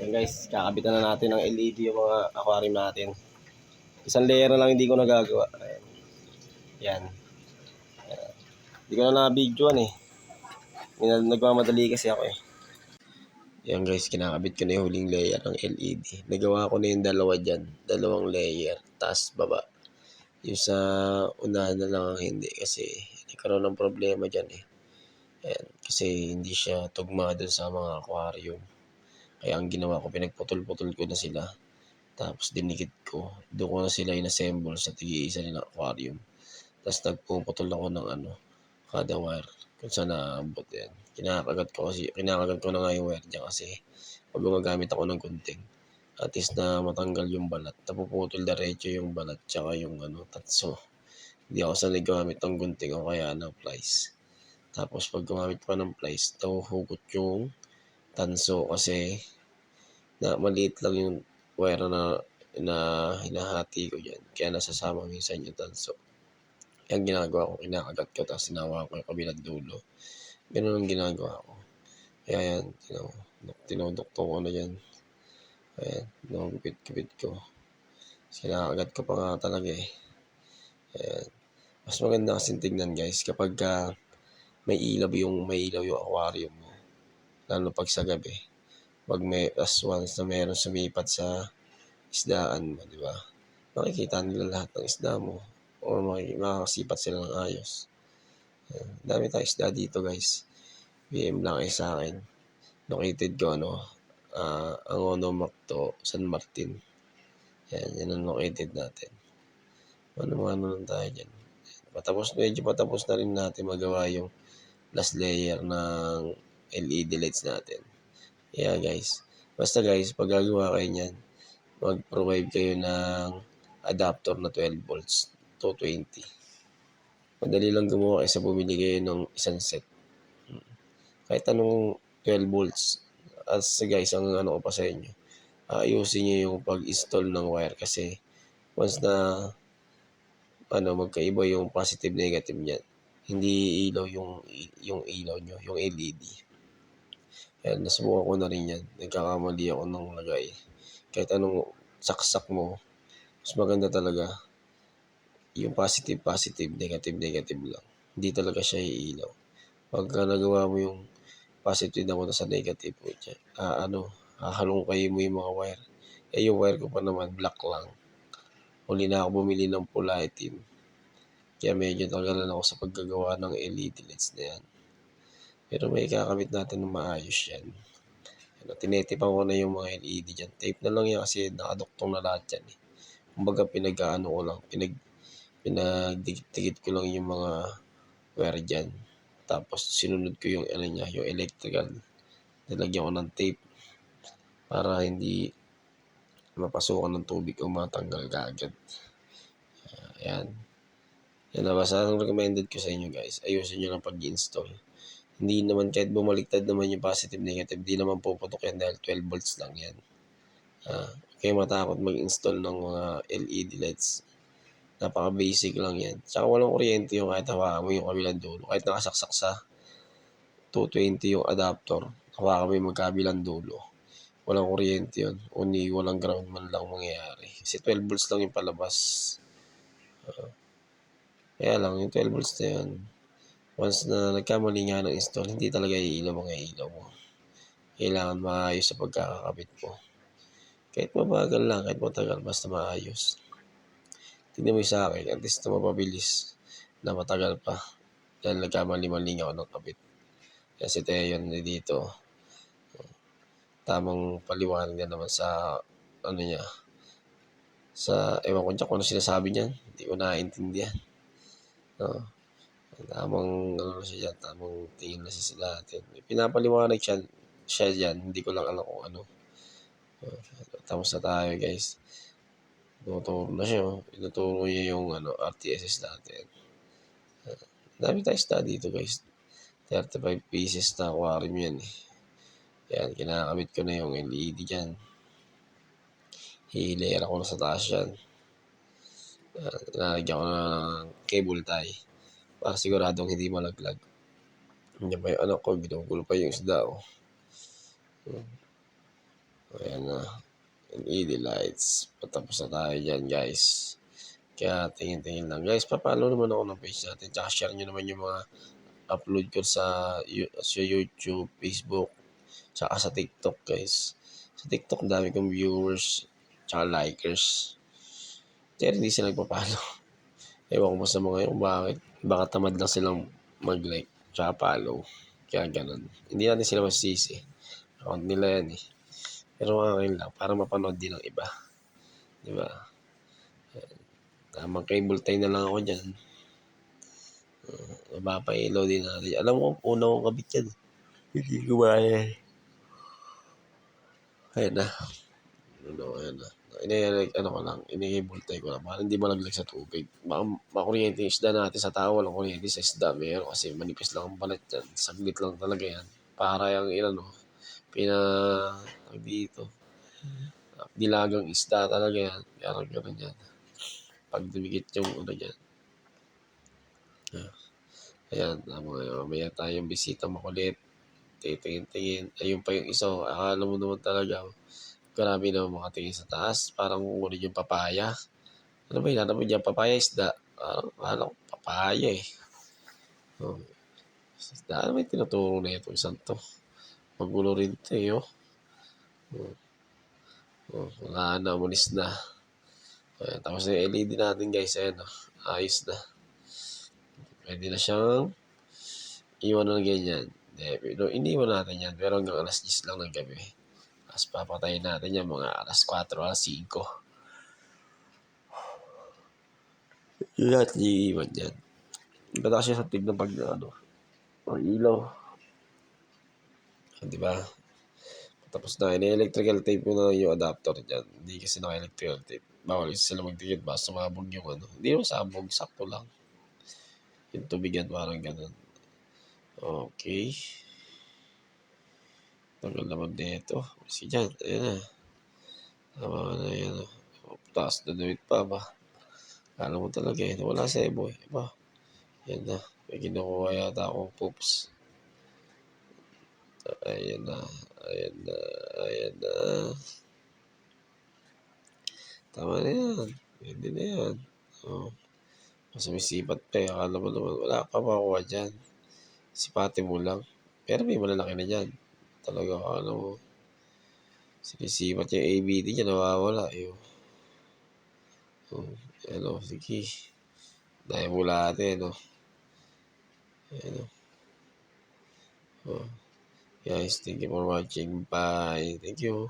Yan guys, kakabitan na natin ng LED yung mga aquarium natin. Isang layer na lang hindi ko nagagawa. Ayan. Yan. Hindi ko na na-videoan eh. Nagmamadali kasi ako eh. Yan guys, kinakabit ko na yung huling layer ng LED. Nagawa ko na yung dalawa dyan. Dalawang layer. Taas, baba. Yung sa unahan na lang ang hindi kasi nagkaroon ng problema dyan eh. Ayan. Kasi hindi siya tugma dun sa mga aquarium. Kaya ang ginawa ko, pinagputol-putol ko na sila. Tapos dinikit ko. Doon ko na sila inassemble sa tigi-isa nilang aquarium. Tapos nagpuputol ako ng kada wire kung saan naabot yan. Kinakagat ko na nga yung wire dyan kasi pag gumagamit ako ng gunting, at least na matanggal yung balat. Napuputol diretso yung balat tsaka yung tatso. Hindi ako sanay gumamit ng gunting o kaya ng plies. Tapos pag gumamit pa ng plies, hugot yung tanso kasi na maliit lang yung wire na hinahati ko dyan. Kaya nasasama minsan yung tanso. Yung ginagawa ko, kinakagat ko tapos sinawa ko yung kabilang dulo. Ganun ang ginagawa ko. Kaya yan, tinudukto ko na yan. Ayan, nakagupit-gupit ko. Sinakagat ko pa nga talaga eh. Ayan. Mas maganda kasing tignan guys kapag may ilaw yung aquarium mo. Lalo pag sa gabi. Pag once na meron sumipat sa isdaan mo, di ba? Makikita nila lahat ng isda mo o makakasipat sila ng ayos. Dami tayong isda dito guys. BM lang kayo sa akin. Located ko Angono Macto, San Martin. Yan ang located natin. Ano lang tayo dyan. Medyo patapos na rin natin magawa yung last layer ng LED lights natin. Yeah guys. Basta guys, pag gagawa kayo niyan, mag-provide kayo ng adapter na 12 volts, 220. Madali lang gumawa kasi bumili kayo ng isang set. Kahit anong 12 volts. As guys, ang ko pa sa inyo, ayusin nyo yung pag-install ng wire kasi once na magkaiba yung positive negative niyan, hindi ilaw yung ilaw nyo, yung LED. Yan, nasubukan ko na rin yan. Nagkakamali ako ng lagay. Kahit anong saksak mo, mas maganda talaga yung positive, negative lang. Hindi talaga siya iilaw. Pagka nagawa mo yung positive na muna sa negative, hahalongkayin mo yung mga wire. Yung wire ko pa naman, black lang. Huli na ako bumili ng pula itim. Kaya medyo tagalan ako sa paggagawa ng LED lights na yan. Pero may kakabit natin ng maayos yan. Tinetipan ko na yung mga LED dyan. Tape na lang yan kasi nakaduktong na lahat yan eh. Kumbaga pinagdikit ko lang yung mga wire dyan. Tapos sinunod ko yung yung electrical. Nilagyan ko ng tape para hindi mapasukan ng tubig o matanggal kaagad. Ayan. Yan na basta ang recommended ko sa inyo guys. Ayusin nyo lang pag-install. Hindi naman kahit bumaliktad naman yung positive negative, hindi naman puputok yan dahil 12 volts lang yan. Kaya matakot mag-install ng mga LED lights. Napaka-basic lang yan. Tsaka walang kuryente yung kahit hawakan mo yung kabilang dulo. Kahit nakasaksak sa 220 yung adapter, hawakan mo yung magkabilang dulo. Walang kuryente yun. Walang ground man lang mangyayari. Kasi 12 volts lang yung palabas. Kaya lang, yung 12 volts na yun, once na nagkamali nga ng install, hindi talaga iilaw mga ilaw mo. Kailangan maayos sa pagkakakabit mo. Kahit mabagal lang, kahit matagal, basta maayos. Tignan mo yung sa akin, at least na mapabilis na matagal pa. Dahil nagkamali-mali ako ng kabit. Kasi yun dito, tamang paliwanag na naman sa niya. Ewan ko dyan kung ano sinasabi niyan. Hindi ko naiintindihan. Tamang siya dyan, tamang tingin na siya natin. Pinapaliwanag siya dyan, hindi ko lang alam kung ano. Tapos na tayo guys. Tinuturo na siya. Tinuturo niya yung RTSS natin. Dami tayo study dito guys. 35 pieces na aquarium yan eh. Yan, kinakabit ko na yung LED dyan. Hilayer ako na sa taas yan. Nalagyan ko na ng cable tie para siguradong hindi malaglag. Hindi pa yung ko, ginugulo pa yung isda ko. Ayan na. LED lights. Patapos na tayo dyan, guys. Kaya tingin-tingin lang. Guys, papalo naman ako ng page natin. Tsaka share nyo naman yung mga upload ko sa YouTube, Facebook, tsaka sa TikTok, guys. Sa TikTok, dami kong viewers, tsaka likers. Kaya hindi sila nagpapalo. Ewan ko sa mga yun bakit. Baka tamad lang silang mag-like, tsaka follow. Kaya ganun. Hindi natin sila masisi. Account nila yan eh. Pero akin lang, para mapanood din ng iba. Diba? Tamang cable tie na lang ako dyan. Mapapailaw din natin. Alam mo, una kong kabit yan. Hindi gumaya. Ayan na. Ayan na. Ano ko lang, ini-cable tie ko lang. Para hindi malaglag sa tubig. Baka makuryente yung isda natin sa tao. Walang kuryente sa isda. Meron kasi manipis lang ang balat yan. Saglit lang talaga yan. Para yung inano, dito. Dilagang isda talaga yan. Kaya gano'n yan. Pag dumikit yung ano dyan. Ayan, mamaya tayong bisita makulit. Titingin-tingin. Ayun pa yung isa. Akala mo naman talaga. Grabe naman makatingin sa taas. Parang ulit yung papaya. Ano ba yun? Ano ba dyan? Papaya isda. Akala ko papaya eh. Oh, isda. Ano ba yung tinuturo na ito? Isang to. Magulo rin ito eh. Wala na. Umalis na. Ayan, tapos na yung LED natin guys. Ayan o. Ayos na. Pwede na siyang iwan na ganyan. Pero iniwan natin yan. Pero hanggang alas 10 lang ng gabi. Tapos papatayin natin yan mga alas 4, alas 5. Yun at iiwan yan. Iba na kasi sa tignan pag ang ilaw. Diba? Tapos na, ini-electrical tape ko na yung adapter dyan. Hindi kasi naka-electrical tape. Bawal kasi sila magtigil ba? Sumabog yung ano. Hindi naman sabog, sakto lang. Yung tubigan parang ganun. Okay. Tagal naman dito. Kasi dyan, ayan na. Tama na yan. Taas na duwit pa ba? Kala mo talaga eh. Wala sa ebo eh. Ba? Yan na. May kinukuha yata akong poops. Ayan na. Ayan na. Ayan na. Tama na yan. Pwede na yan. Oh. Mas sumisipat pa eh. Akala mo naman. Wala ka pa makuha dyan. Sipati mo lang. Pero may malalaki na dyan. Talaga akala mo. Sinisipat yung ABD niya. Nawawala. Ayun. Ano. Sige. Dahil mula natin. Ano. Oh. Guys, thank you for watching. Bye. Thank you.